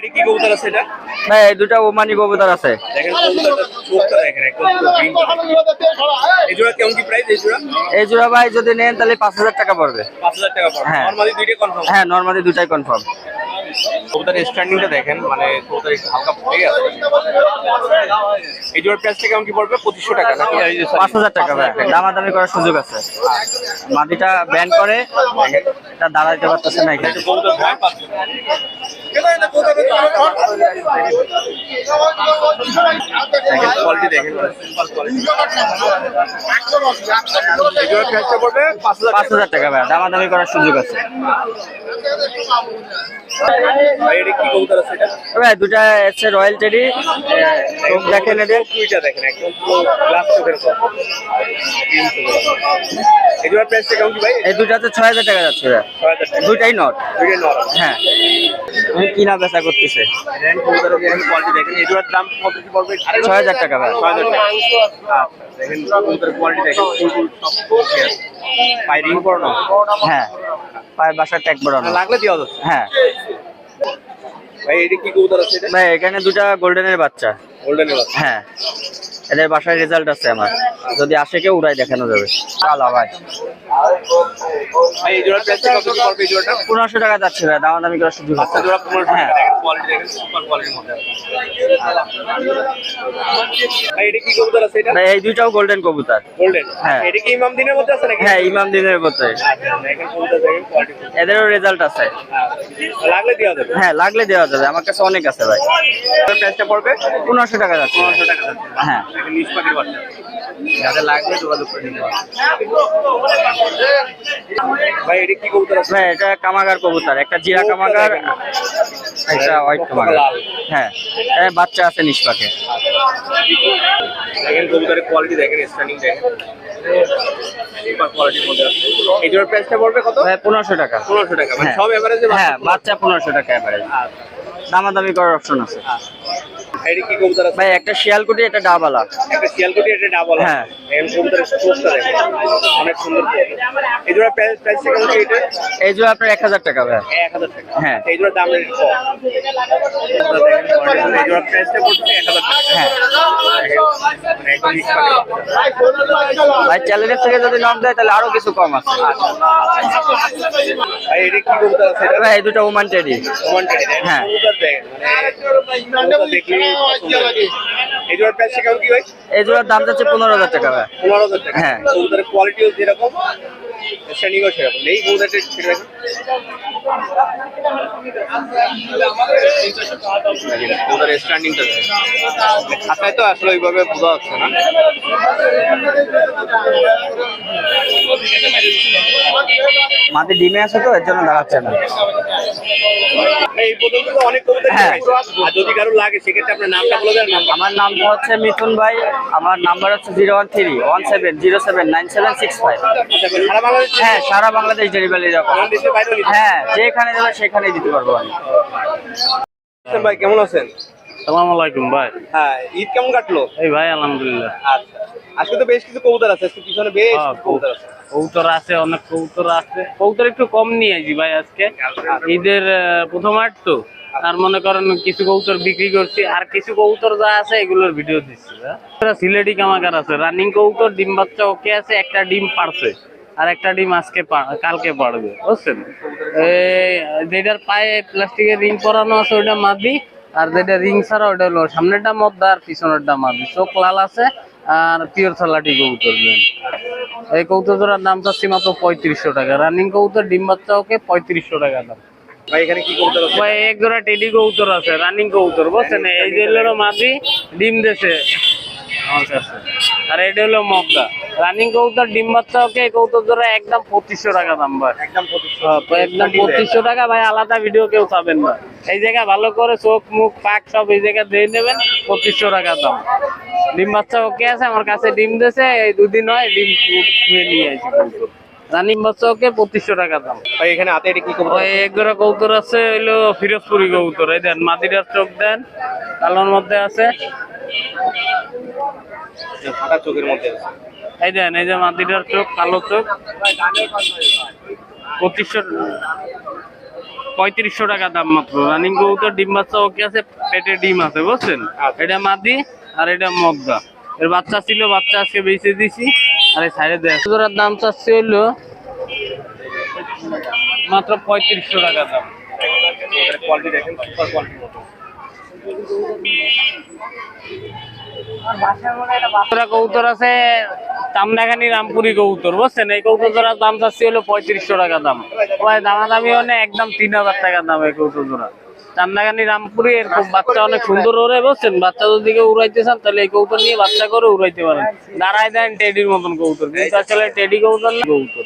এটা কি কবুতর আছে এটা? ভাই এই দুটা ওমানি কবুতর আছে। দেখেন কবুতরটা চোখটা দেখেন একদম পুরো গ্রিন কালার। এই জোড়া কেমন কি প্রাইস এই জোড়া? এই জোড়া ভাই যদি নেন তাহলে 5000 টাকা পড়বে। 5000 টাকা পড়বে। হ্যাঁ। নরমালি দুইটাই কনফার্ম। হ্যাঁ নরমালি দুটাই কনফার্ম। কবুতরের স্ট্যান্ডিংটা দেখেন, মানে কবুতর একটু হালকা ফুটে গেছে। এই জোড়ার প্রাইসটা কেমন কি পড়বে? 2500 টাকা নাকি? 5000 টাকা ভাই, দামাদামি করার সুযোগ আছে। মাটিটা ব্যান করে এটা দাঁড়াইতে পারতেছে না এখানে। কবুতর ভয় পাচ্ছে। কোয়ালিটি দেখেন, সিম্পল কোয়ালিটি। এই জোড়ার প্রাইসটা পড়বে 5000 টাকা ভাই, দামাদামি করার সুযোগ আছে। ভাই এটা কি কবুতর আছে এটা? ভাই দুটা হচ্ছে রয়্যাল টেডি, চোখ দেখেন এদের। দুইটা দেখেন একদম পুরো গ্লাস চোখের মতো। এই জোড়ার প্রাইসটা কেমন কি ভাই? এই দুটাতে 6000 টাকা যাচ্ছে ভাই। 6000 টাকা। দুইটাই নট। দুইটাই নরম। হ্যাঁ কিনা বেচা করতেছে। দেখেন কবুতরের দেখেন কোয়ালিটি দেখেন। এই জোড়ার দাম কত কি পড়বে? 6000 টাকা ভাই। 6000 টাকা। আচ্ছা দেখেন কবুতরের কোয়ালিটি দেখেন, ফুল সব পাই রিং পরানো। হ্যাঁ পায়ের বাসার ট্যাগ বড়ানো। লাগলে দেওয়া যাচ্ছে। হ্যাঁ ভাই এটা কি কবুতর আছে এটা? ভাই এখানে দুটা গোল্ডেনের বাচ্চা। গোল্ডেনের বাচ্চা। হ্যাঁ এদের বাসায় রেজাল্ট আছে আমার, যদি আসে কেউ উড়াই দেখানো যাবে। চালা ভাই ভাই এই জোড়ার প্রাইসটা কত কি পড়বে? এই জোড়াটা 1500 টাকা যাচ্ছে ভাই, দামাদামি করার সুযোগ আছে। বাচ্চা জোড়া 1500 টাকা। হ্যাঁ। দেখেন কোয়ালিটি দেখেন, সুপার কোয়ালিটির মধ্যে আছে। ভাই এটা কি কবুতর আছে এটা? ভাই এই দুইটাও গোল্ডেন কবুতর। গোল্ডেন। হ্যাঁ। এটা কি ইমাম দিনের মধ্যে আছে নাকি? হ্যাঁ ইমাম দিনের মধ্যে। আচ্ছা দেখেন কবুতর দেখেন কোয়ালিটি। এদেরও রেজাল্ট আছে। লাগলে দেওয়া যাবে। হ্যাঁ লাগলে দেওয়া যাবে, আমার কাছে অনেক আছে ভাই। এর প্রাইসটা পড়বে 1500 টাকা যাচ্ছে। 1500 টাকা যাচ্ছে। হ্যাঁ। দেখেন নিজ পাখির বাচ্চা। যাদের লাগবে যোগাযোগ করে নিতে পারেন। ভাই এটা কি কবুতর আছে? ভাই এটা কামাগার কবুতর, একটা জিরা কামাগার, একটা হোয়াইট কামাগার। হ্যাঁ বাচ্চা আছে নিষ্পাকে। দেখেন কবুতরের কোয়ালিটি দেখেন, স্ট্যান্ডিং দেখেন, সুপার কোয়ালিটির মধ্যে আছে। এই জোড়ার প্রাইসটা পড়বে কত? ভাই 1500 টাকা। 1500 টাকা। মানে হ্যাঁ। সব এভারেজে হ্যাঁ বাচ্চা 1500 টাকা এবারে, দামাদামি করার অপশন আছে। এটা কি কবুতর আছে? ভাই একটা শিয়ালকুটি, একটা ডাবালা। একটা শিয়ালকুটি, একটা ডাবল। হ্যাঁ। দেখেন কবুতরের চোখটা দেখেন, অনেক সুন্দর। এই জোড়ার প্রাইসটা কেমন কি এটা? এই জন্য আপনার 1000 টাকা ভাই। 1000 টাকা। হ্যাঁ। এই জোড়ার দাম একটু কম। দেখেন কোয়ালিটি, এই জোড়ার প্রাইসটা পড়বে 1000 টাকা। হ্যাঁ মানে একদম নিজ পাখির বাচ্চা। ভাই চ্যানেলের থেকে যদি নক দেয় তাহলে আরো কিছু কম আছে। ভাই এটা কি কবুতর আছে এটা? ভাই এই দুটো ওমান টেডি। ওমান টেডি দেখেন। হ্যাঁ। কবুতর দেখেন, মানে কবুতর দেখলে পছন্দ লাগে। এই জোড়ার প্রাইসটা কেমন কি ভাই? এই জোড়ার দাম যাচ্ছে 15000 টাকা ভাই। 15000 টাকা। হ্যাঁ। কবুতরের কোয়ালিটিও যেরকম, স্ট্যান্ডিংও সেরকম। এই কবুতরটা ছেড়ে রাখুন। কবুতরের স্ট্যান্ডিংটা দেখেন। খাতায় তো আসলে ওইভাবে বোঝা যাচ্ছে না। মাটি ডিমে আছে তো এর জন্য দাঁড়াচ্ছে না। এই পর্যন্ত তো অনেক কবুতর হ্যাঁ। দেখাইছি। আর যদি কারো লাগে সেক্ষেত্রে আপনার নামটা বলে দেন। আমার নামটা হচ্ছে মিথুন ভাই, আমার নাম্বার হচ্ছে 01317079765। সারা বাংলাদেশ। হ্যাঁ সারা বাংলাদেশ ডেলিভারি দেওয়া। দেশের বাইরেও নিতে হ্যাঁ যেখানে যাবে সেখানেই দিতে পারবো আমি। পারেন। ভাই কেমন আছেন? সালাম আলাইকুম ভাই। হ্যাঁ, ঈদ কেমন কাটলো? এই ভাই আলহামদুলিল্লাহ। আচ্ছা, আজকে তো বেশ কিছু কবুতর আছে, আজকে পিছনে বেশ কিছু কবুতর আছে। কবুতর আছে, অনেক কবুতর আছে। কবুতর একটু কম নিয়ে আইছি ভাই আজকে, ঈদের প্রথম হাট তো। আর মনে করেন কিছু কবুতর বিক্রি করছি, আর কিছু কবুতর যা আছে এগুলোর ভিডিও দিচ্ছি। সিলেটি কামাকার আছে, রানিং কবুতর, ডিম বাচ্চা ওকে আছে, একটা ডিম পারছে আর একটা ডিম আজকে কালকে পারবে, বুঝছেন? যেটার পায়ে প্লাস্টিকের রিং পরানো আছে ওইটা মাদি, আর যেটা রিং ছাড়া ওটা হলো সামনেরটা মদ্দা আর পিছনেরটা মাদি। চোখ লাল আছে আর পিওর সালাটি কবুতর। এই কবুতর জোড়ার দাম চাচ্ছি মাত্র 3500 টাকা। রানিং কবুতর, ডিম বাচ্চা ওকে 3500 টাকা দাম। ভাই এখানে কি কবুতর আছে? ভাই এক জোড়া টেডি কবুতর আছে, রানিং কবুতর, বুঝছেন? এই যে হলো মাদি, ডিম দেশে আমার কাছে, আর এটা হলো মগদা। রানিং কবুতর, ডিম বাচ্চা ওকে। এই কবুতর জোড়া একদম 2500 টাকা দাম ভাই। একদম 2500। একদম 2500 টাকা ভাই। আলাদা ভিডিও কেউ পাবেন না। এই জায়গা ভালো করে চোখ মুখ পাক সব এই জায়গা দিয়ে নেবেন, 2500 টাকা দাম। ডিম বাচ্চা ওকে আছে, আমার কাছে ডিম দিয়েছে, এই দুদিন হয় ডিম ছুঁয়ে নিয়ে আসি কবুতর। রানিং বাচ্চা ওকে 2500 টাকা দাম। ভাই এখানে হাতে এটা কি কবুতর? ওই এক জোড়া কবুতর আছে, হইলো ফিরোজপুরি কবুতর। এই দেন মাদিরার চোখ দেন, কালোর মধ্যে আছে। ফাটা চোখের মধ্যে আছে। এই দেন, এই যে মাদিরার চোখ, কালো চোখ, 2500। 3500 টাকা দাম মাত্র। রানিং কবুতর, ডিম বাচ্চা ওকে আছে, পেটে ডিম আছে বুঝছেন। এটা মাদি আর এটা মদ্দা। এর বাচ্চা ছিল, বাচ্চা আজকে বেঁচে দিছি। আর এই সাইডে দেখ জোড়ার দাম চাচ্ছে হলো মাত্র 3500 টাকা দাম। কোয়ালিটি দেখেন, সুপার কোয়ালিটি মতো। কবুতর আছে চামনাখানি রামপুরি কবুতর বুঝছেন। এই কবুতর জোড়া দাম চাচ্ছি হলো 3500 টাকা দাম। ওই দামাদামি অনেক, একদম 3000 টাকা দাম এই কবুতর জোড়া। চামনাখানি রামপুরি, এর খুব বাচ্চা অনেক সুন্দর ওরে বুঝছেন। বাচ্চা যদি কেউ উড়াইতে চান তাহলে এই কবুতর নিয়ে বাচ্চা করে উড়াইতে পারেন। দাঁড়ায় দেন টেডির মতন কবুতর, কিন্তু আসলে টেডি কবুতর না, কবুতর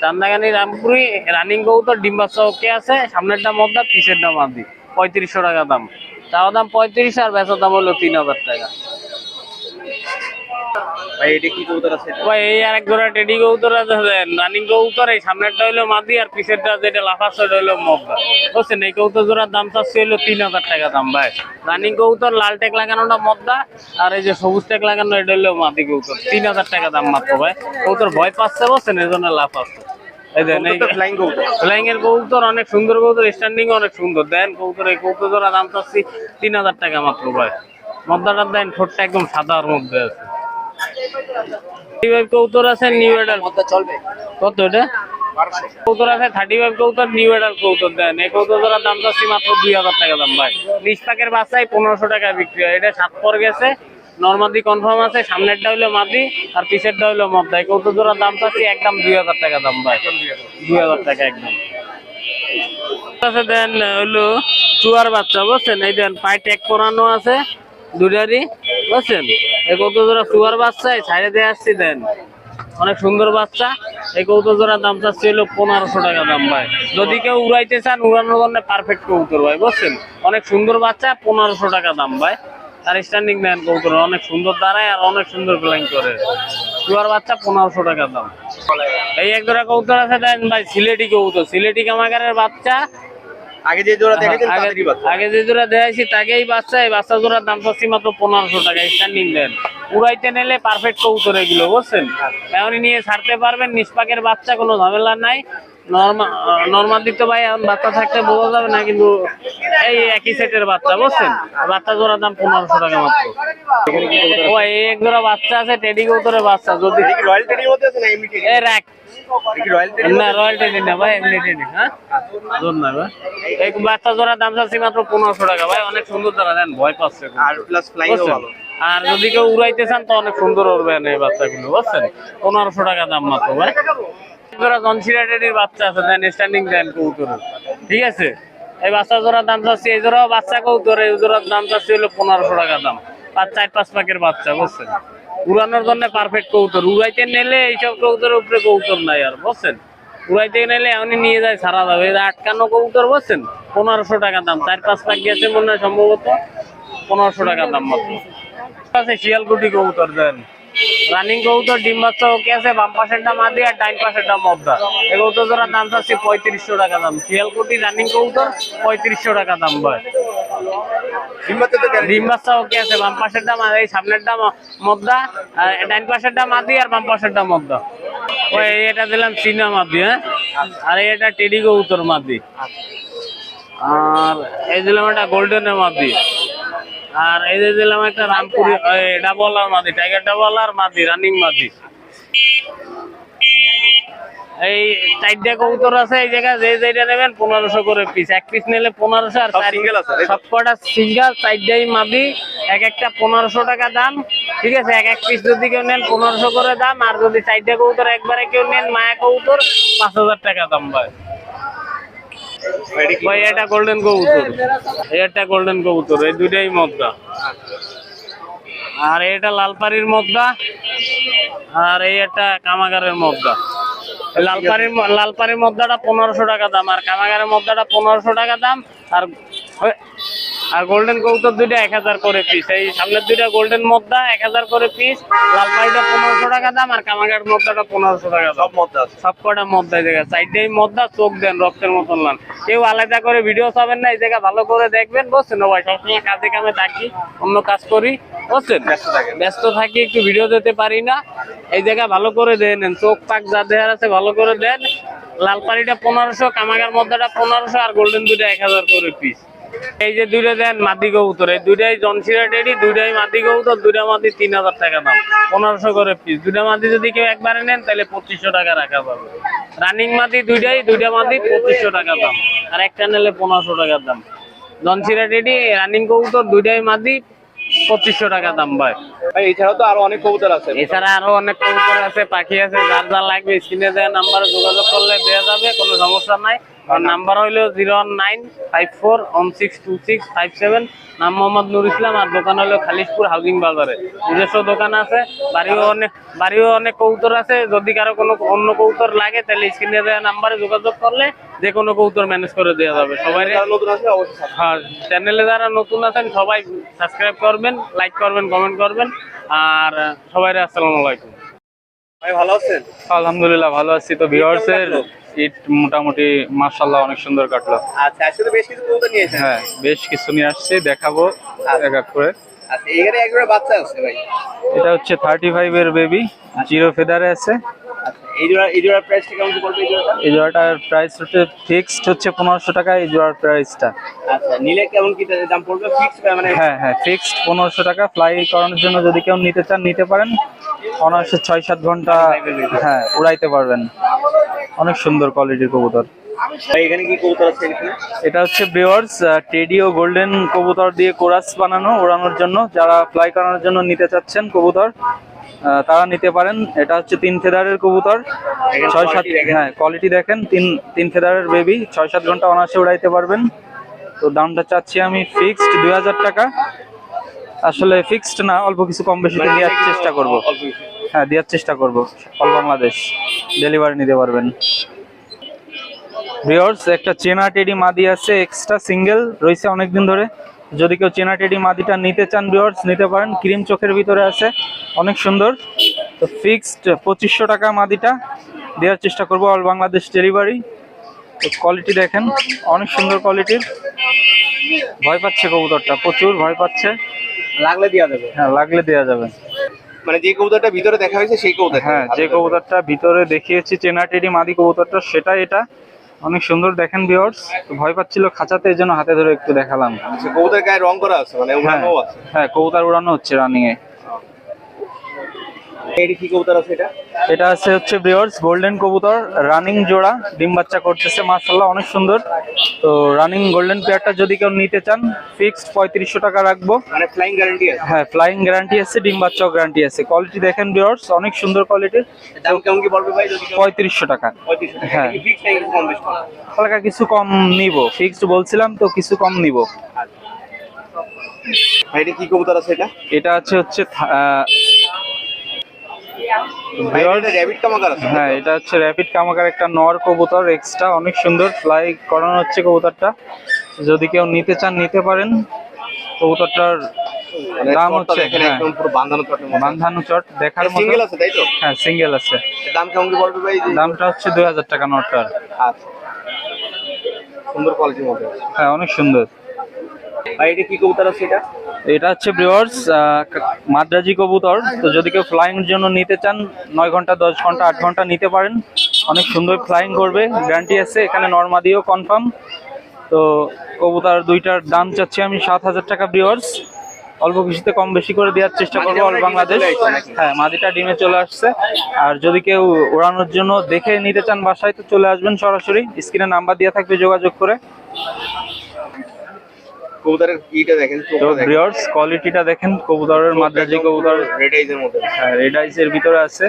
চান্দাগানি রামপুরি রানিং কবুতর, ডিম বাচ্চা ওকে আছে। সামনেরটা মদ্দা, পিছেরটা মাদি। 3500 টাকা দাম। চাওয়া দাম 35 আর বেচার দাম হলো 3000 টাকা। ভাই এটা কি কবুতর আছে? ভাই এই আরেক জোড়া টেডি কবুতর আছে রানিং কবুতর। এই সামনেরটা হলো মাদি আর পিছেরটা যেটা লাফাচ্ছে ওটা হলো মদ্দা বুঝছেন। এই কবুতর জোড়ার দাম চাচ্ছে হলো 3000 টাকা দাম ভাই। রানিং কবুতর, লাল টেক লাগানোটা মদ্দা আর এই যে সবুজ টেক লাগানো এটা হলো মাদি কবুতর। 3000 টাকা দাম মাত্র ভাই। কবুতর ভয় পাচ্ছে বুঝছেন, এই জন্য লাফাচ্ছে। এই দেন এই ফ্লাইং কবুতর, ফ্লাইং এর কবুতর, অনেক সুন্দর কবুতর, স্ট্যান্ডিং অনেক সুন্দর। দেন কবুতর, এই কবুতর জোড়া দাম চাচ্ছি 3000 টাকা মাত্র ভাই। মদ্দাটার দেন, ঠোঁটটা একদম সাদার মধ্যে আছে। কবুতর আছে নিউ এডাল চলবে কত এটা? কবুতর আছে 35 কবুতর, নিউ এডাল কবুতর। দেন এই কবুতর জোড়ার দাম চাচ্ছি মাত্র 2000 টাকা দাম ভাই। নিষ্পাকের বাচ্চায় 1500 টাকায় বিক্রি হয়। এটা 7 পর গেছে, নরমাদি কনফার্ম আছে। সামনেরটা হইলো মাদি আর পিছেরটা হইলো মদ্দা। এই কবুতর জোড়ার দাম চাচ্ছি একদম 2000 টাকা দাম ভাই। 2000 টাকা একদম। দেন হইলো চুয়ার বাচ্চা বুঝছেন। এই দেন পায়ে ট্যাগ করানো আছে দুটারই বুঝছেন। এই কবুতর জোড়া চুয়ার বাচ্চা, ছাইড়ে দিয়ে আসছি। দেন অনেক সুন্দর বাচ্চা। এই কবুতর জোড়ার দাম চাচ্ছি হলো 1500 টাকা দাম ভাই। যদি কেউ উড়াইতে চান, উড়ানোর জন্য পারফেক্ট কবুতর ভাই বুঝছেন। অনেক সুন্দর বাচ্চা, 1500 টাকা দাম ভাই। আর স্ট্যান্ডিং দেন কবুতর অনেক সুন্দর দাঁড়ায় আর অনেক সুন্দর ফ্লাইং করে। চুয়ার বাচ্চা 1500 টাকা দাম। এই এক জোড়া কবুতর আছে দেন ভাই সিলেটি কবুতর, সিলেটি কামাগারের বাচ্চা। আগে যে জোড়া দেখেছেন তাদেরই বাচ্চা। আগে যে জোড়া দেখাইছি তাকেই বাচ্চা। এই বাচ্চা জোড়ার দাম চাচ্ছি মাত্র 1500 টাকা। স্ট্যান্ডিং দেন, উড়াইতে নিলে পারফেক্ট কবুতর এগুলো বুঝছেন। এমনই নিয়ে ছাড়তে পারবেন, নিষ্পাকের বাচ্চা, কোনো ঝামেলা নাই। নর্মাল দিতে ভাই এখন বাচ্চা থাকতে বোঝা যাবে না, কিন্তু এই একই সেটের বাচ্চা বুঝছেন। বাচ্চা জোড়ার দাম 1500 টাকা মাত্র। ও এই এক জোড়া বাচ্চা আছে টেডি কবুতরের বাচ্চা। যদি রয়্যাল টেডি মধ্যে আছে না এমনি টেডি? এই রাখ রয়্যাল টেডি না, রয়্যাল টেডি না ভাই, এমনি টেডি। হ্যাঁ ধন্যবাদ ভাই। এই বাচ্চা জোড়ার দাম চাচ্ছি মাত্র 1500 টাকা ভাই। অনেক সুন্দর তারা দেন, ভয় পাচ্ছে আর প্লাস ফ্লাইংও ভালো। আর যদি কেউ উড়াইতে চান তো অনেক সুন্দর উড়বেন এই বাচ্চাগুলো বুঝছেন। 1500 টাকা দাম মাত্র ভাই। জোড়া জনসিরা টেডির বাচ্চা আছে দেন, স্ট্যান্ডিং দেন কবুতরের, ঠিক আছে। এই বাচ্চা জোড়ার দাম চাচ্ছি, এই জোড়াও বাচ্চা কবুতর, এই জোড়ার দাম চাচ্ছি হলো 1500 টাকা দাম। 4-5 পাকের বাচ্চা বুঝছেন। উড়ানোর জন্য পারফেক্ট কবুতর। উড়াইতে নিলে এইসব কবুতরের উপরে কবুতর নাই আর বুঝছেন। উড়াইতে নিলে এমনি নিয়ে যায় সারা যাবে। এই আটকানো কবুতর বুঝছেন, 1500 টাকা দাম। 4-5 পাক গেছে মনে হয় সম্ভবত, 1500 টাকা দাম মাত্র। আছে শিয়ালকুটি কবুতর দেন, রানিং কবুতর, ডিম বাচ্চা ওকে আছে। বাম পাশেরটা মাদি আর ডাইন পাশেরটা মদ্দা। এই কবুতর জোড়ার দাম চাচ্ছি 3500 টাকা দাম। শিয়ালকুটি রানিং কবুতর, 3500 টাকা দাম ভাই। ডিম বাচ্চা ওকে আছে। বাম পাশেরটা এই সামনেরটা মদ্দা আর ডাইন পাশেরটা মাদি আর বাম পাশেরটা মদ্দা। ওই এটা দিলাম চীনা মাদি। হ্যাঁ, আর এটা টেডি কবুতর মাদি। আর এই দিলাম একটা গোল্ডেনের মাদি। আর এই যে দিলাম একটা রামপুরি ডাবল আর মাদি, টাইগার ডাবল আর মাদি, রানিং মাদি। এই 4টা কবুতর আছে এই জায়গায়, যে যেটা নেবেন 1500 করে পিস। এক পিস নিলে 1500 আর সবকটা সিঙ্গেল, 4টাই মাদি, এক একটা 1500 টাকা দাম, ঠিক আছে। এক পিস যদি কেউ নেন 1500 করে দাম। আর যদি 4টা কবুতর একবারে কেউ নেন মায়া কবুতর, 5000 টাকা দাম ভাই। ভাই এটা গোল্ডেন কবুতর, এটা গোল্ডেন কবুতর, এই দুইটাই মদ্দা। আর এটা লালপাড়ির মদ্দা, আর এই একটা কামাগারের মদ্দা। লালপাড়ির মদ্দাটা 1500 টাকা দাম, আর কামাগারের মদ্দাটা 1500 টাকা দাম। আর গোল্ডেন কবুতর দুইটা 1000 করে পিস। এই সামনের দুইটা গোল্ডেন মদ্দা 1000 করে পিস, লাল পাড়িটা 1500 টাকা দাম, আর কামাগার মদ্দাটা 1500 টাকা দাম। সব মধ্যে আছে। সব কটা মদ্দা এই জায়গা সাইডেই মদ্দা, চোখ দেন রক্তের মতন লাল। কেউ আলাদা করে ভিডিও চাবেন না, এই জায়গা ভালো করে দেখবেন, বুঝছেন ভাই? সবসময় কাজে কামে থাকি, অন্য কাজ করি, বুঝছেন? ব্যস্ত থাকি, একটু ভিডিও দিতে পারি না। এই জায়গা ভালো করে দেন, চোখ পাক যা দেওয়ার আছে ভালো করে দেন। লাল পাড়িটা 1500, কামাগার মদ্দাটা 1500, আর গোল্ডেন দুইটা 1000 করে পিস। এই যে দুইটা দেন মাদি কবুতর, এই দুইটাই জনসিরা টেডি, দুইটাই মাদি কবুতর, দুইটা মাদি 3000 টাকা দাম, 1500 করে পিস। দুইটা মাদি যদি কেউ একবারে নেন তাহলে 2500 টাকা রাখা পাবে। রানিং মাদি দুইটাই, দুইটা মাদি 2500 টাকা দাম, আর একটা নিলে 1500 টাকার দাম। জনসিরা টেডি রানিং কবুতর দুইটাই মাদি 2500 টাকা দাম ভাই। ভাই এছাড়াও তো আরো অনেক কবুতর আছে। এছাড়া আরো অনেক কবুতর আছে, পাখি আছে, যার যা লাগবে স্ক্রিনে দেওয়া নাম্বারে যোগাযোগ করলে দেওয়া যাবে, কোনো সমস্যা নাই। আর নাম্বার হইলো 01954162657। নাম মোহাম্মদ নুর ইসলাম, আর দোকান হলো খালিশপুর হাউজিং বাজারে। নিজস্ব দোকান আছে, বাড়িও অনেক কবুতর আছে। যদি কারো কোনো অন্য কবুতর লাগে তাহলে স্ক্রিনে দেওয়া নাম্বারে যোগাযোগ করলে যে কোনো কবুতর ম্যানেজ করে দেওয়া যাবে। সবাই নতুন আছে অবশ্যই। হ্যাঁ, চ্যানেলে যারা নতুন আছেন সবাই সাবস্ক্রাইব করবেন, লাইক করবেন, কমেন্ট করবেন। আর সবাই আসসালামু আলাইকুম। ভাই ভালো আছেন? আলহামদুলিল্লাহ ভালো আছি। তো ভিউয়ার্সের ঈদ মোটামুটি মাশাআল্লাহ অনেক সুন্দর কাটলো। আচ্ছা, আজকে তো বেশ কিছু কবুতর নিয়েছেন। হ্যাঁ, বেশ কিছু নিয়ে আসছি, দেখাবো এক এক করে। আচ্ছা, এখানে একবারে বাচ্চা আছে ভাই। এটা হচ্ছে 35 এর বেবি, জিরো ফেদারে আছে। আচ্ছা, এই জোড়ার প্রাইসটা কেমন কি পড়বে এই জোড়াটা? এই জোড়াটার প্রাইস হচ্ছে ফিক্সড হচ্ছে 1500 টাকা এই জোড়ার প্রাইসটা। আচ্ছা, নিলে কেমন কি দাম পড়বে? ফিক্স মানে? হ্যাঁ হ্যাঁ, ফিক্সড 1500 টাকা। ফ্লাই করানোর জন্য যদি কেউ নিতে চান নিতে পারেন। অনায়াসে 6-7 ঘন্টা হ্যাঁ উড়াইতে পারবেন। অনেক সুন্দর কোয়ালিটির কবুতর। ভাই এখানে কি কবুতর আছে এখানে? এটা হচ্ছে ব্রিওয়ার্স টেডি ও গোল্ডেন কবুতর দিয়ে কোরাস বানানো, ওড়ানোর জন্য। যারা ফ্লাই করানোর জন্য নিতে চাচ্ছেন কবুতর তারা নিতে পারেন। এটা হচ্ছে 3 ফেদারের কবুতর, 6-7 হ্যাঁ কোয়ালিটি দেখেন। 3 ফেদারের বেবি, 6-7 ঘন্টা অনায়াসে উড়াইতে পারবেন। তো দামটা চাচ্ছি আমি ফিক্সড 2000 টাকা। আসলে ফিক্সড না, অল্প কিছু কম বেশি দেওয়ার চেষ্টা করব। হ্যাঁ, দেওয়ার চেষ্টা করব। অল বাংলাদেশ ডেলিভারি নিতে পারবেন। ভিউয়ার্স, একটা চেনা টেডি মাদি আছে, এক্সট্রা সিঙ্গেল রয়েছে অনেকদিন ধরে। যদি কেউ চেনা টেডি মাদিটা নিতে চান ভিউয়ার্স নিতে পারেন। ক্রিম চোখের ভিতরে আছে, অনেক সুন্দর। তো ফিক্সড 2500 টাকা মাদিটা দেওয়ার চেষ্টা করব, অল বাংলাদেশ ডেলিভারি। তো কোয়ালিটি দেখেন, অনেক সুন্দর কোয়ালিটির। ভয় পাচ্ছে কবুতরটা, প্রচুর ভয় পাচ্ছে। লাগলে দেওয়া যাবে? হ্যাঁ, লাগলে দেওয়া যাবে। মানে যে কবুতরটা ভিতরে দেখা হয়েছে সেই কবুতর? হ্যাঁ, যে কবুতরটা ভিতরে দেখিয়েছি চেনা টেডি মাদি কবুতরটা সেটা। এটা অনেক সুন্দর দেখেন ভিউয়ার্স। ভয় পাচ্ছিল খাঁচাতে, এই জন্য হাতে ধরে একটু দেখালাম। আচ্ছা, কবুতরের গায়ে রং করা আছে মানে উড়ানো আছে? হ্যাঁ, কবুতর উড়ানো হচ্ছে রানিং এ। এটা কি কবুতর আছে এটা? এটা আছে হচ্ছে ভিউয়ার্স গোল্ডেন কবুতর, রানিং জোড়া, ডিম বাচ্চা করতেছে মাশাআল্লাহ অনেক সুন্দর। তো রানিং গোল্ডেন পেয়ারটা যদি কেউ নিতে চান ফিক্সড 3500 টাকা রাখবো। মানে ফ্লাইং গ্যারান্টি আছে? হ্যাঁ, ফ্লাইং গ্যারান্টি আছে, ডিম বাচ্চাও গ্যারান্টি আছে। কোয়ালিটি দেখেন ভিউয়ার্স, অনেক সুন্দর কোয়ালিটির। দাম কেমন কি পড়বে ভাই? যদি 3500 টাকা। 3500 টাকা। হ্যাঁ। কি ফিক্স নাকি কম বেশি? হালকা কিছু কম নিব, ফিক্সড বলছিলাম তো কিছু কম নিব। ভাই এটা কি কবুতর আছে এটা? এটা হচ্ছে ভাই এটা র‍্যাবিট কামাগার আছে? হ্যাঁ, এটা হচ্ছে র‍্যাপিড কামাকার একটা নর কবুতর এক্সট্রা, অনেক সুন্দর ফ্লাই করানো হচ্ছে কবুতরটা। যদি কেউ নিতে চান নিতে পারেন। কবুতরটার দাম হচ্ছে হ্যাঁ, একদম পুরো বাঁধানো চটের মতো। বান্ধানো চট দেখার মতো। সিঙ্গেল আছে তাই তো? হ্যাঁ, সিঙ্গেল আছে। দাম কেমন কি পড়বে ভাই? দামটা হচ্ছে 2000 টাকা নটটার। আচ্ছা, সুন্দর কোয়ালিটির মধ্যে। হ্যাঁ, অনেক সুন্দর। ভাই এটা কি কবুতর আছে এটা? এটা হচ্ছে ব্রিওয়ার্স মাদ্রাজি কবুতর। তো যদি কেউ ফ্লাইং এর জন্য নিতে চান 9 ঘন্টা 10 ঘন্টা 8 ঘন্টা নিতে পারেন। অনেক সুন্দর ফ্লাইং করবে, গ্যারান্টি আছে। এখানে নরমাদিও কনফার্ম। তো কবুতর দুইটার দাম চাচ্ছি আমি 7000 টাকা ব্রিওয়ার্স। অল্প কিছুতে কম বেশি করে দেওয়ার চেষ্টা করবো অল বাংলাদেশ। হ্যাঁ, মাদিটা ডিমে চলে আসছে। আর যদি কেউ ওড়ানোর জন্য দেখে নিতে চান বাসায় তো চলে আসবেন সরাসরি, স্ক্রিনে নাম্বার দেওয়া থাকবে, যোগাযোগ করে। কবুতরের ইটা দেখেন, তো ভিউয়ার্স কোয়ালিটিটা দেখেন কবুতরের, মাদ্রাজি কবুতর রেড আইজের মধ্যে। হ্যাঁ, রেড আইসের ভিতরে আছে,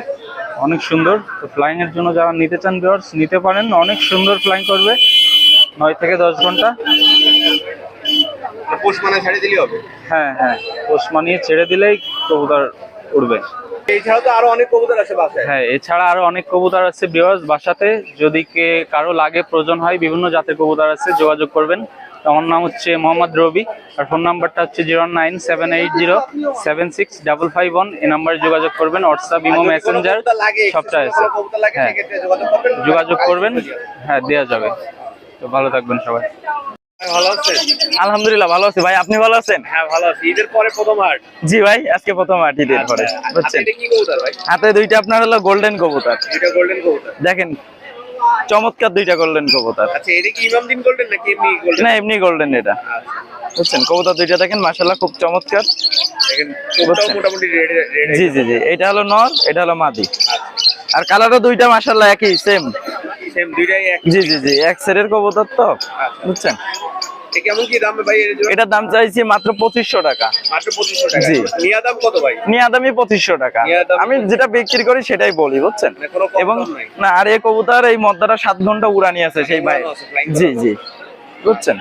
অনেক সুন্দর। তো ফ্লাইং এর জন্য যারা নিতে চান ভিউয়ার্স নিতে পারেন। অনেক সুন্দর ফ্লাইং করবে 9 থেকে 10 ঘন্টা। পোষ মানে ছেড়ে দিলেই হবে? হ্যাঁ হ্যাঁ, পোষ মানিয়ে ছেড়ে দিলেই কবুতর উড়বে। এছাড়াও তো আরো অনেক কবুতর আছে বাসায়? হ্যাঁ, এছাড়া আরো অনেক কবুতর আছে ভিউয়ার্স বাসাতে। যদি কারো লাগে প্রয়োজন হয় বিভিন্ন জাতের কবুতর আছে, যোগাযোগ করবেন। আমার নাম হচ্ছে মোহাম্মদ রবি, আর ফোন নাম্বারটা হচ্ছে 09780765551। এই নাম্বারে যোগাযোগ করবেন। হোয়াটসঅ্যাপ, ইমো, মেসেঞ্জার সবটা আছে। হ্যাঁ, যোগাযোগ করবেন, হ্যাঁ দেওয়া যাবে। তো ভালো থাকবেন সবাই। ভালো আছেন? আলহামদুলিল্লাহ ভালো আছি ভাই, আপনি ভালো আছেন? হ্যাঁ ভালো আছি। ঈদের পরে প্রথম হাট। জি ভাই, আজকে প্রথম হাট ঈদের পরে, বুঝছেন। এটা কি কবুতর ভাই? হাতে দুইটা আপনার হলো গোল্ডেন কবুতর, এটা গোল্ডেন কবুতর। দেখেন চমৎকার দুইটা গোল্ডেন কবুতর। আচ্ছা, এটা কি ইমামদিন গোল্ডেন নাকি এমনি গোল্ডেন? না, এমনি গোল্ডেন এটা, বুঝছেন। কবুতর দুইটা দেখেন মাশাআল্লাহ খুব চমৎকার। দেখেন চোখটাও মোটামুটি রেড রেড। জি জি জি, এটা হলো নর, এটা হলো মাদি। আর কালারও দুইটা মাশাআল্লাহ একই, সেম। সেম দুইটাই এক। জি জি জি, এক সেটের কবুতর তো, বুঝছেন। এ কেমন কি দাম ভাই এর জন্য? এটার দাম চাইছি মাত্র 2500 টাকা। মাত্র 2500 টাকা। জি। নিয়া দাম কত ভাই? নিয়া দামই 2500 টাকা। নিয়া দাম- আমি যেটা বিক্রি করি সেটাই বলি, বুঝছেন। মানে কোনো কম এবং দাম নাই? না, আর এই কবুতর এই মদ্দাটা 7 ঘন্টা উড়ানি আছে সেই ভাই। উড়ানো আছে, flying জি করা জি, বুঝছেন।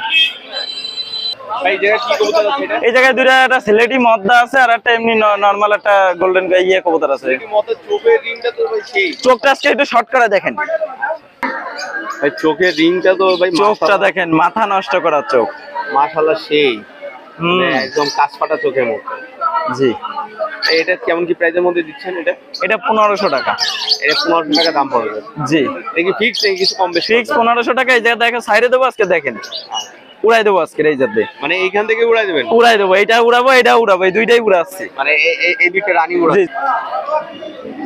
ভাই যে কি কবুতর আছে এটা? এই জায়গায় দুইটা, একটা সিলেটি মদ্দা আছে আর একটা এমনি নরমাল একটা গোল্ডেন ইয়ে কবুতর আছে। কি মত চোখের রিংটা তো ভাই সেই। চোখটা আজকে একটু শর্ট করে দেখেন, ভাই চোখের রিংটা তো ভাই চোখটা দেখেন, মাথা নষ্ট করা চোখ। মাশাআল্লাহ সেই। হুম, মানে একদম কাঁচ ফাটা চোখের মতো। জি। এটা কেমন কি প্রাইসের মধ্যে দিচ্ছেন এটা? এটা 1500 টাকা। এটা 1500 টাকা দাম পড়বে। জি, দেখি ফিক্স নাকি কিছু কম বেশি? ফিক্স 1500 টাকা। এই জায়গা দেখেন সাইডে দেবো আজকে, দেখেন উড়াই দেবো আজকে এই যাতে। মানে এইখান থেকে উড়াই দেবেন? উড়াই দেবো, এটা উড়াবো, এটা উড়াবো, এই দুইটাই উড়াচ্ছি। মানে এই দুইটা রানী উড়া। জি,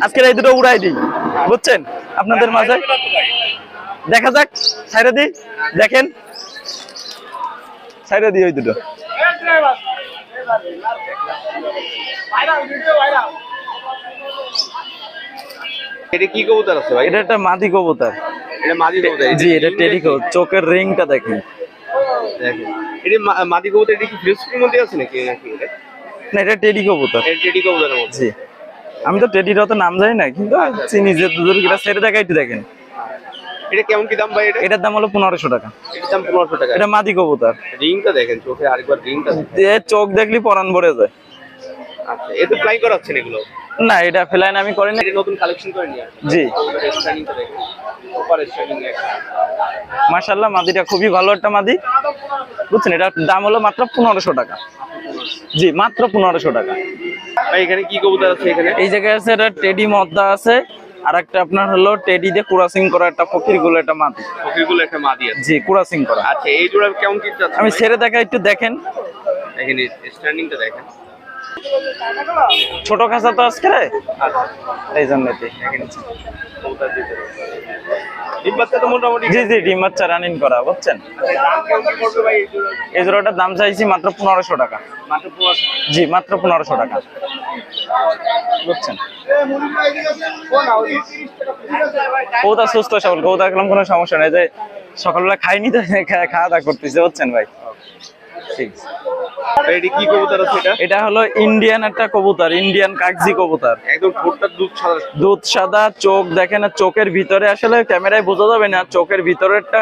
আজকের এই দুটো উড়াই দিই, বুঝছেন, আপনাদের মাঝে। দেখা যাক, সাইডে দিই, দেখেন সাইডে দিই ওই দুটো। এটা কি কবুতর আছে ভাই? এটা একটা মাদি কবুতর। এটা মাদি কবুতর। জি, এটা টেডি কবুতর। চোখের রিংটা দেখেন। দেখেন এটা মাদি কবুতর। এটা কি ফিলোসফির মধ্যে আছে নাকি নাকি এটা? না, এটা টেডি কবুতর। এটা টেডি কবুতরের মধ্যে। জি, আমি তো টেডির অত নাম জানি না, কিন্তু চিনি যে দুধের এটা সেটা দেখা একটু দেখেন। এটা কেমন কি দাম ভাই এটা? এটার দাম হলো 1500 টাকা। এটার দাম 1500 টাকা। এটা মাদি কবুতর। রিংটা দেখেন, চোখে আরেকবার রিংটা দেখেন। যে চোখ দেখলি পরান ভরে যায়। আচ্ছা, এতে ফ্লাই করাচ্ছেন এগুলো? না, এটা ফেলাইন আমি করি না। এটা নতুন কালেকশন করে নিয়ে আসেন। জি, স্টাইলিংটা দেখেন, সুপার স্টাইলিং একটা। মাশাআল্লাহ, মাদিটা খুবই ভালো একটা মাদি, বুঝছেন। এটার দাম হলো মাত্র 1500 টাকা। জি, মাত্র 1500 টাকা। ভাই এখানে কি কবুতর আছে এখানে? এই জায়গায় আছে একটা টেডি মদ্দা আছে, আর একটা আপনার হলো টেডি দিয়ে কুরাসিং করা একটা ফকির গুলো একটা মাদি। ফকিরগুলো একটা মাদি আছে। জি, কুরাসিং করা। আচ্ছা, এই জোড়া কেমন কি যাচ্ছে? আমি ছেড়ে দেখা একটু দেখেন, দেখেন স্ট্যান্ডিংটা দেখেন। ছোট খাঁচা তো আজকে এই জন্য। দেখেন কবুতর দিতে। ডিম বাচ্চা তো মোটামুটি। জি জি, ডিম বাচ্চা রানিং করা, বুঝছেন। দাম কেমন কি পড়বে ভাই এই জোড়া? এই জোড়াটার দাম চাইছি মাত্র 1500 টাকা। মাত্র 1500। জি, মাত্র 1500 টাকা, বুঝছেন। কৌতা সুস্থ সবল, কৌতা একদম কোনো সমস্যা নেই। যে সকালবেলা খাইনি তো, খাওয়া দাওয়া করতেছে, বুঝছেন ভাই। ঠিক আছে। ভাই এটা কি কবুতর আছে এটা? এটা হলো ইন্ডিয়ান একটা কবুতর, ইন্ডিয়ান কাগজি কবুতর। একদম ঠোঁটটা দুধ সাদা। দুধ সাদা, চোখ দেখেন, আর চোখের ভিতরে আসলে ক্যামেরায় বোঝা যাবে না, চোখের ভিতরে একটা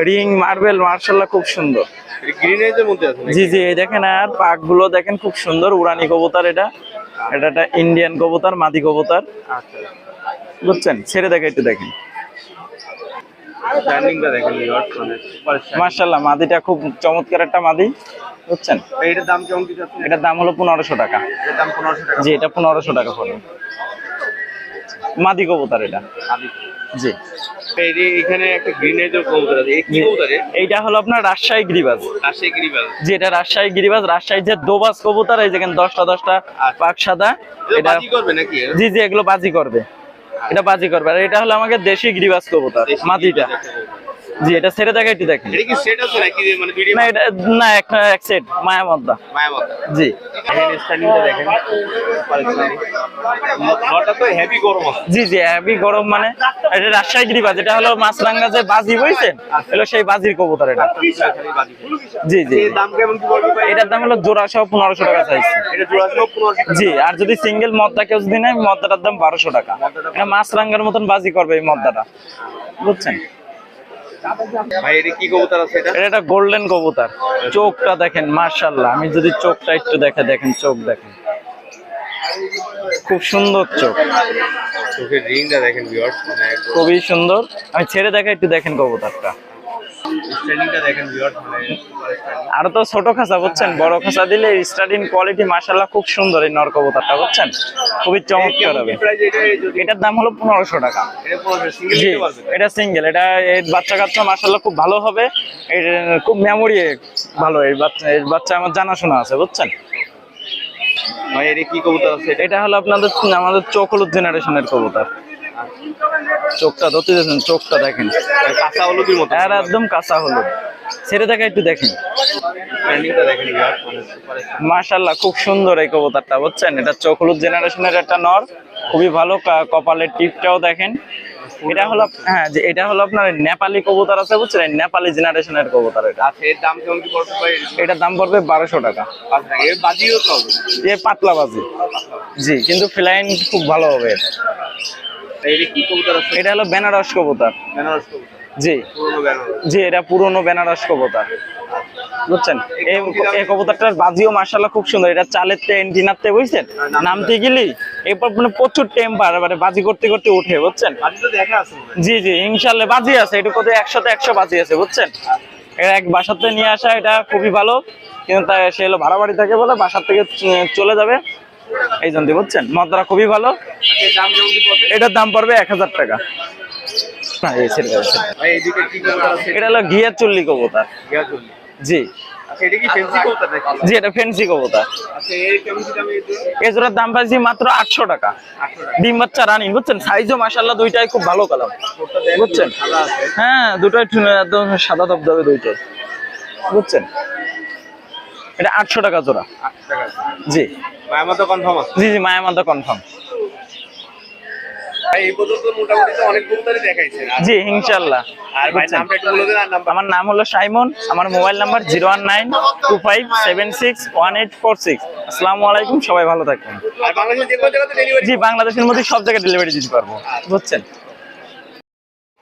রিং মার্বেল, মার্শাল্লাহ খুব সুন্দর। এটা গ্রিন এজের মধ্যে আছে নাকি? জি জি, এই দেখেন, আর পাক গুলো দেখেন খুব সুন্দর। উড়ানি কবুতর এটা। এটা একটা ইন্ডিয়ান কবুতর, মাদি কবুতর, আচ্ছা, বুঝছেন। ছেড়ে দেখে একটু দেখেন, স্ট্যান্ডিংটা দেখেন ভিউয়ার্স, মানে সুপার স্ট্যান্ডিং। মাশাআল্লাহ, মাদিটা খুব চমৎকার একটা মাদি, বুঝছেন। ভাই এটার দাম কেমন কি যাচ্ছে? এটার দাম হলো 1500 টাকা। এটার দাম 1500 টাকা। জি, এটা 1500 টাকা পড়বে। মাদি কবুতর এটা। আদি। জি, এই যে এখানে একটা গ্রিন এজের কবুতর আছে। এই কি কবুতর? এইটা হলো আপনার রাজশাহী গিরিবাজ। রাজশাহী গিরিবাজ। জি, এটা রাজশাহী গিরিবাজ। রাজশাহী যে দোবাজ কবুতর, এই দেখেন 10টা পাক সাদা। এটা এটা বাজি করবে নাকি? জি জি, এগুলো বাজি করবে, এটা বাজি করবে। আর এটা হলো আমাকে দেশি গিরিবাজ কবুতর, মাদিটা। জি, এটা ছেড়ে দেখা একটু দেখেন। এটা কি সেট আছে নাকি মানে দুইটা? না, এটা না, একটা এক সেট মায়া মদ্দা। মায়াবতা। জি, দেখেন স্ট্যান্ডিংটা দেখেন, সুপার স্ট্যান্ডিং। নটা তো হেভি গরম আছে। জি জি, হেভি গরম। মানে এটা রাজশাহী গিরিবাজ। এটা হলো মাছরাঙ্গা যে বাজি বইছেন, হলো সেই বাজির কবুতর এটা। খালি বাজি। জি জি, এর দাম কেমন কি পড়বে ভাই? এটার দাম হলো জোড়া সহ 1500 টাকা চাইছি। এটা জোড়া সহ 1500 টাকা। জি, আর যদি সিঙ্গেল মদ্দা কেউ যদি নেয়, মদ্দাটার দাম 1200 টাকা। এটা মাছরাঙ্গার মতন বাজি করবে এই মদ্দাটা, বুঝছেন। ভাই এটা কি কবুতর আছে এটা? এটা একটা গোল্ডেন কবুতর। চোখটা দেখেন, মাশাআল্লাহ। আমি যদি চোখটা একটু দেখেন, চোখ দেখেন, খুব সুন্দর চোখ, চোখের রিংটা দেখেন ভিউয়ার্স, মানে একদম খুবই সুন্দর। আমি ছেড়ে দেখা একটু দেখেন কবুতরটা। স্ট্যান্ডিংটা দেখেন ভিউয়ার্স, মানে super standing। আরো তো ছোট খাঁচা বুঝছেন, বড় খাঁচা দিলে স্টার্টিং কোয়ালিটি মাশাআল্লাহ খুব সুন্দর এই নর কবুতরটা বুঝছেন, খুবই চমৎকার হবে। প্রাইস এটা যদি এটার দাম হলো 1500 টাকা। এটা পুরো সিঙ্গেল জি, নিতে পারবে? এটা সিঙ্গেল, এটা এর বাচ্চা কাচ্চা মাশাআল্লাহ খুব ভালো হবে, এর খুব মেমোরি ভালো, এই বাচ্চা আমার জানাশোনা আছে বুঝছেন। ভাই এটা কি কবুতর আছে? এটা হলো আমাদের চোখ হলুদ জেনারেশনের কবুতর। চোখটা ধরতে যাচ্ছেন, চোখটা দেখেন কাঁচা হলুদের মতো, আর একদম কাঁচা হলুদ। ছেড়ে দেখা একটু দেখেন, স্ট্যান্ডিংটা দেখেন ভিউয়ার্স, মানে সুপার। মাশাআল্লাহ খুব সুন্দর এই কবুতরটা বুঝছেন। এটা চোখ হলুদ জেনারেশনের একটা নর, খুবই ভালো, কপালের টিপটাও দেখেন। এটা হলো যে এটা হলো আপনার নেপালি কবুতর আছে বুঝছেন, এই নেপালি জেনারেশনের কবুতর এটা। আচ্ছা, এর দাম কেমন কি পড়বে ভাই? এটার দাম পড়বে 1200 টাকা। আচ্ছা, এর বাজিও তো হবে? এ পাতলা বাজি, জি, কিন্তু ফ্লাইং খুব ভালো হবে এটা। এটা কি কবুতর আছে? এটা হলো বেনারস কবুতর। বেনারস কবুতর, জি পুরনো বেনারস। জি, এটা পুরনো বেনারস কবুতর বুঝছেন। এই কবুতরটার বাজিও মাশাআল্লাহ খুব সুন্দর। এটা চালের তে এন্টিনাতে বুঝছেন, নামতে গেলি এরপর মানে প্রচুর টেম্পার, মানে বাজি করতে করতে উঠে বুঝছেন। বাজি তো দেখা আছে মনে হয়। জি জি, ইনশাআল্লাহ বাজি আছে, এটা কোথায় 100তে 100 বাজি আছে বুঝছেন। এটা এক বাসাতে নিয়ে আসা, এটা খুবই ভালো, কিন্তু সে হলো ভাড়া বাড়ি থাকে বলে বাসার থেকে চলে যাবে এই জন্য বুঝছেন। মদরা খুবই ভালো, এর দাম কেমন কি পড়বে? এটার দাম পড়বে 1000 টাকা। না, এই ছেড়ে দাও, ছেড়ে দাও। ভাই এইদিকে কি কবুতর আছে? এটা হলো ঘিয়ার চুল্লি কবুতর। গিয়া চললি। জি আচ্ছা, এটা কি ফেন্সি কবুতর নাকি? জি, এটা ফেন্সি কবুতর। আচ্ছা, এর কেমন কি দামে এটা? এই জোড়ার দাম পাইছি মাত্র 800 টাকা। 800 টাকা। ডিম বাচ্চা রানিং বুঝছেন, সাইজও মাশাআল্লাহ দুইটাই খুব ভালো কালার ঠোঁটটা দেখেন, বুঝছেন। সাদা আছে। হ্যাঁ, দুটোই একদম সাদা ধবধবে দুইটাই বুঝছেন। এটা 800 টাকা জোড়া। 800 টাকা। জি মায়ামা তো কনফার্ম আছে? জি জি, মায়ামাদা কনফার্ম। ভাই এই পর্যন্ত মোটামুটি তো অনেক কবুতরই দেখাইছেন। জি ইনশাআল্লাহ। আর ভাই নামটা একটু বলে দেন, আর নাম্বার। আমার নাম হলো সাইমন, আমার মোবাইল নাম্বার 01925761846। আসসালামু আলাইকুম, সবাই ভালো থাকবেন। আর বাংলাদেশের যে কোনো জায়গাতে ডেলিভারি? জি, বাংলাদেশের মধ্যে সব জায়গায় ডেলিভারি দিতে পারবো বুঝছেন।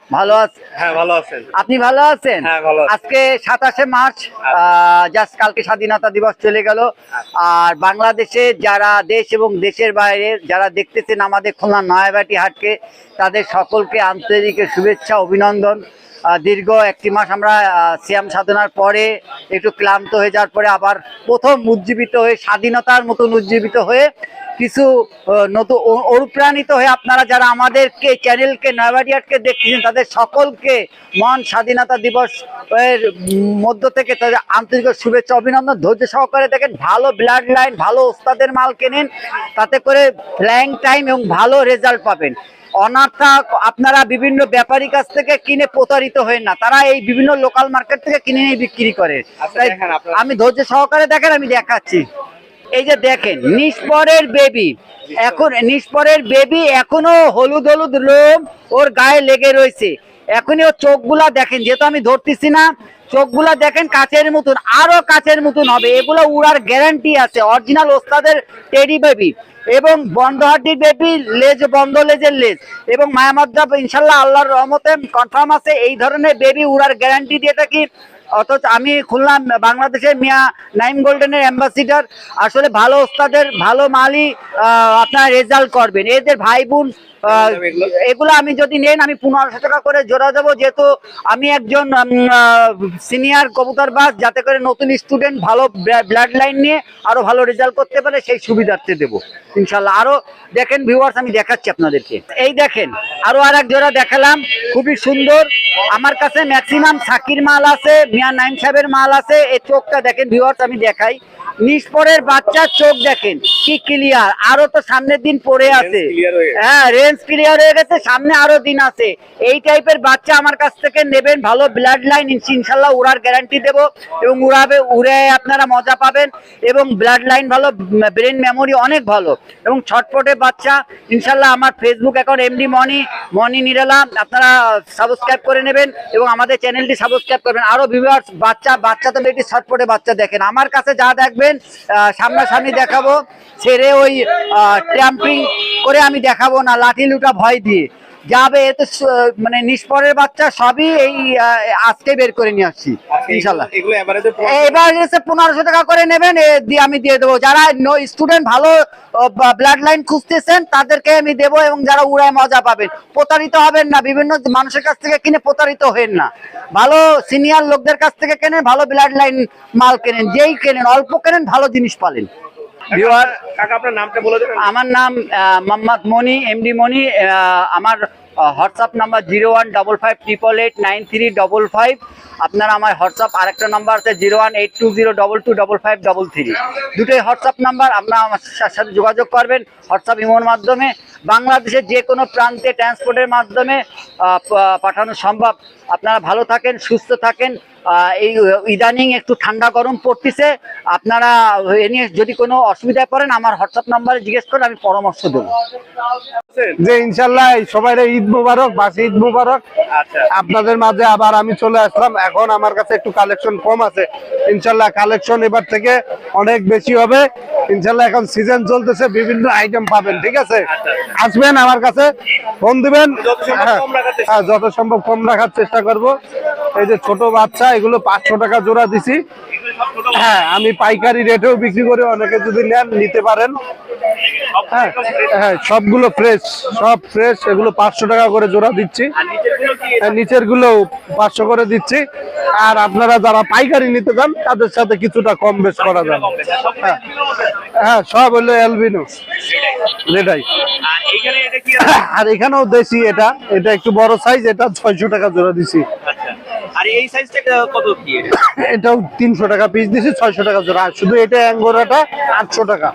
ভালো আছে, হ্যাঁ ভালো আছেন। আপনি ভালো আছেন? হ্যাঁ, ভালো আছি। আজকে 27শে মার্চ, জাস্ট কালকে স্বাধীনতা দিবস চলে গেল। আর বাংলাদেশে যারা দেশ এবং দেশের বাইরে যারা দেখতেছেন আমাদের খুলনা নয়াবাটি হাটকে, তাদের সকলকে আন্তরিক শুভেচ্ছা, অভিনন্দন। দীর্ঘ একটি মাস আমরা সিয়াম সাধনার পরে একটু ক্লান্ত হয়ে যাওয়ার পরে আবার প্রথম উজ্জীবিত হয়ে, স্বাধীনতার মতন উজ্জীবিত হয়ে, কিছু নতুন অনুপ্রাণিত হয়ে আপনারা যারা আমাদেরকে চ্যানেলকে নয়াবাটি হাটকে দেখতেছেন, তাদের সকলকে মহান স্বাধীনতা দিবস এর মধ্য থেকে তাদের আন্তরিক শুভেচ্ছা, অভিনন্দন। ধৈর্য সহকারে দেখেন, ভালো ব্লাড লাইন, ভালো ওস্তাদের মাল কেনেন, তাতে করে ফ্লাইং টাইম এবং ভালো রেজাল্ট পাবেন। অনার্থা আপনারা বিভিন্ন ব্যাপারী কাছ থেকে কিনে প্রতারিত হয়ে না, তারা এই বিভিন্ন লোকাল মার্কেট থেকে কিনে নিয়ে বিক্রি করে। আচ্ছা, তাই দেখেন আপনারা। আমি ধৈর্য সহকারে দেখেন, আমি দেখাচ্ছি। এই যে দেখেন নিষ্পরের বেবি, এখন নিষ্পরের বেবি এখনো হলুদ হলুদ লোম ওর গায়ে লেগে রয়েছে। এখনই ওর চোখগুলা দেখেন, যেহেতু আমি ধরতেছি না, চোখগুলা দেখেন কাচের মতন, আরো কাচের মতন হবে। এগুলো উড়ার গ্যারান্টি আছে, অরিজিনাল ওস্তাদের টেডি বেবি এবং বন্ধ হাড্ডির বেবি, লেজ বন্ধ লেজের লেজ এবং মায়ামাদ্দা ইনশাল্লাহ আল্লাহর রহমতে কনফার্ম আছে। এই ধরনের বেবি উড়ার গ্যারান্টি দিয়ে থাকি। অথচ আমি খুলনা বাংলাদেশের মিয়া নাইম গোল্ডেনের অ্যাম্বাসিডার। আসলে ভালো ওস্তাদের ভালো মালই আপনারা রেজাল্ট করবেন। এদের ভাই বোন এগুলো আমি যদি নেন, আমি 1500 টাকা করে জোড়া দেবো, যেহেতু আমি একজন সিনিয়র কবুতরবাজ, যাতে করে নতুন স্টুডেন্ট ভালো ব্লাড লাইন নিয়ে আরো ভালো রেজাল্ট করতে পারে, সেই সুবিধার্থে দেবো ইনশাল্লাহ। আরো দেখেন ভিউয়ার্স, আমি দেখাচ্ছি আপনাদেরকে। এই দেখেন আরো আর এক জোড়া দেখালাম, খুবই সুন্দর। আমার কাছে ম্যাক্সিমাম সাকির মাল আছে, মিয়া নাইম সাহেবের মাল আছে। এই চোখটা দেখেন ভিউয়ার্স, আমি দেখাই। নিষ্পরের বাচ্চার চোখ দেখেন কি ক্লিয়ার, আরো তো সামনের দিন পড়ে আছে। হ্যাঁ, রেঞ্জ ক্লিয়ার হয়ে গেছে, সামনে আরো দিন আছে। এই টাইপের বাচ্চা আমার কাছ থেকে নেবেন, ভালো ব্লাড লাইন ইনশাল্লাহ উড়ার গ্যারান্টি দেবো এবং উড়ে আপনারা মজা পাবেন এবং ব্লাড লাইন ভালো, ব্রেন মেমোরি অনেক ভালো এবং ছটপটে বাচ্চা ইনশাল্লাহ। আমার ফেসবুক অ্যাকাউন্ট এমডি মনি নিরালা, আপনারা সাবস্ক্রাইব করে নেবেন এবং আমাদের চ্যানেলটি সাবস্ক্রাইব করবেন। আরো ভিউয়ার্স বাচ্চা তো বেশি ছটপটে বাচ্চা দেখেন। আমার কাছে যা দেখবেন সামনাসামনি দেখাবো, ছেড়ে ওই ট্র্যাম্পিং করে আমি দেখাবো না, লাঠি লুটা ভয় দিয়ে যাবে। এতে মানে নিষ্পরের বাচ্চা সবই এই আজকে বের করে নিয়ে আসছি। ইনশাল্লাহ। এগুলো এভারেজে এবার 1500 টাকা করে নেবেন, আমি দিয়ে দেবো। যারা স্টুডেন্ট ভালো ব্লাড লাইন খুঁজতেছেন তাদেরকে আমি দেবো, এবং যারা উড়ায় মজা পাবেন, প্রতারিত হবেন না, বিভিন্ন মানুষের কাছ থেকে কিনে প্রতারিত হবেন না। ভালো সিনিয়র লোকদের কাছ থেকে কেনেন, ভালো ব্লাড লাইন মাল কেনেন, যেই কেনেন অল্প কেনেন, ভালো জিনিস পালেন। কাকা আপনার নামটা বলে দেবেন। আমার নাম মোহাম্মদ মনি, এমডি মনি। আমার হোয়াটসঅ্যাপ নাম্বার 01558889355। আপনার আমার হোয়াটসঅ্যাপ আরেকটা নাম্বার আছে 01820225533। দুটোই হোয়াটসঅ্যাপ নাম্বার, আপনারা আমার সাথে যোগাযোগ করবেন হোয়াটসঅ্যাপ ইমোর মাধ্যমে। বাংলাদেশের যে কোনো প্রান্তে ট্রান্সপোর্টের মাধ্যমে পাঠানো সম্ভব। আপনারা ভালো থাকেন, সুস্থ থাকেন। এই ইদানিং একটু ঠান্ডা গরম পড়তেছে, আপনারা এ নিয়ে যদি কোনো অসুবিধায় পড়েন আমার হোয়াটসঅ্যাপ নাম্বারে জিজ্ঞেস করেন, আমি পরামর্শ দেবো। যে ইনশাল্লাহ সবাই ঈদ মুবারক, বাসি ঈদ মুবারক। আপনাদের মাঝে আবার আমি চলে আসলাম। এখন আমার কাছে একটু কালেকশন কম আছে, ইনশাল্লাহ কালেকশন এবার থেকে অনেক বেশি হবে ইনশাল্লাহ। এখন সিজন চলতেছে, বিভিন্ন আইটেম পাবেন, ঠিক আছে? আসবেন আমার কাছে, ফোন দিবেন, হ্যাঁ যত সম্ভব কম রাখার চেষ্টা করব। এই যে ছোট বাচ্চা, এগুলো 500 টাকা জোড়া দিছি। হ্যাঁ, আমি পাইকারি রেটেও বিক্রি করি, অনেকে যদি নেন নিতে পারেন। হ্যাঁ হ্যাঁ, সবগুলো ফ্রেশ, সব ফ্রেশ। এগুলো 500 টাকা করে জোড়া দিচ্ছি, নিচের গুলো 500 করে দিচ্ছি। আর আপনারা যারা পাইকারি নিতে চান তাদের সাথে কিছুটা কম বেশ করা যাবে। হ্যাঁ হ্যাঁ, সব হলো অ্যালবিনো রেডাই। আর এখানেও দেশি, এটা একটু বড় সাইজ, এটা 600 টাকা জোড়া দিছি। আর এই সাইজটা কত কি? এটাও 300 টাকা পিস দিছি, 600 টাকা জোড়া। আর শুধু এটা অ্যাঙ্গোরাটা 800 টাকা।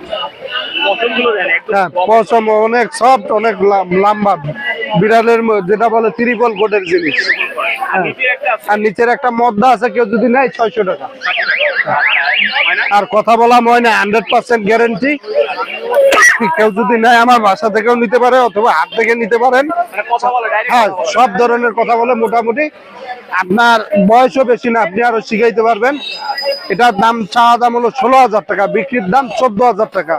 হ্যাঁ, পশম অনেক সফট, অনেক লম্বা, বিড়ালের যেটা বলে ত্রিপল কোটের জিনিস। আর নিচের একটা মদ্দা আছে, কেউ যদি নেয় 600 টাকা। আর কথা বলা ময়না 100% গ্যারেন্টি। কেউ যদি নেয় আমার বাসা থেকেও নিতে পারে, অথবা হাট থেকে নিতে পারেন। হ্যাঁ, সব ধরনের কথা বলে মোটামুটি। আপনার বয়সও বেশি না, আপনি আরো শিখাইতে পারবেন। এটার দাম, চাওয়া দাম হলো 16,000 টাকা, বিক্রির দাম 14,000 টাকা।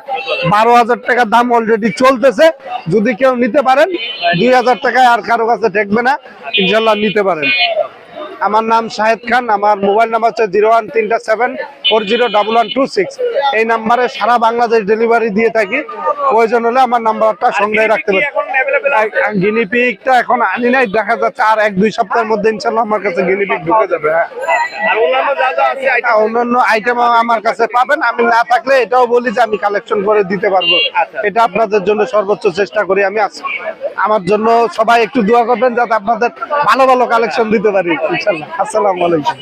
12,000 টাকার দাম অলরেডি চলতেছে। যদি কেউ নিতে পারেন, 2,000 টাকায় আর কারো কাছে ঠেকবে না, ইনশাল্লাহ নিতে পারেন। আমার নাম শাহেদ খান, আমার মোবাইল নাম্বার হচ্ছে 01374401126। এই নাম্বারে সারা বাংলাদেশ ডেলিভারি দিয়ে থাকি। প্রয়োজন হলে আমার নাম্বারটা সংগ্রহে রাখতে পারেন। গিনিপিকটা এখন আনি নাই, দেখা যাচ্ছে আর 1-2 সপ্তাহের মধ্যে ইনশাল্লাহ আমার কাছে গিনিপিক ঢুকে যাবে। হ্যাঁ, অন্যান্য আইটেম আমার কাছে পাবেন। আমি না থাকলে এটাও বলি যে আমি কালেকশন করে দিতে পারবো। এটা আপনাদের জন্য সর্বোচ্চ চেষ্টা করি আমি। আমার জন্য সবাই একটু দোয়া করবেন যাতে আপনাদের ভালো ভালো কালেকশন দিতে পারি ইনশাল্লাহ। আসসালামু আলাইকুম।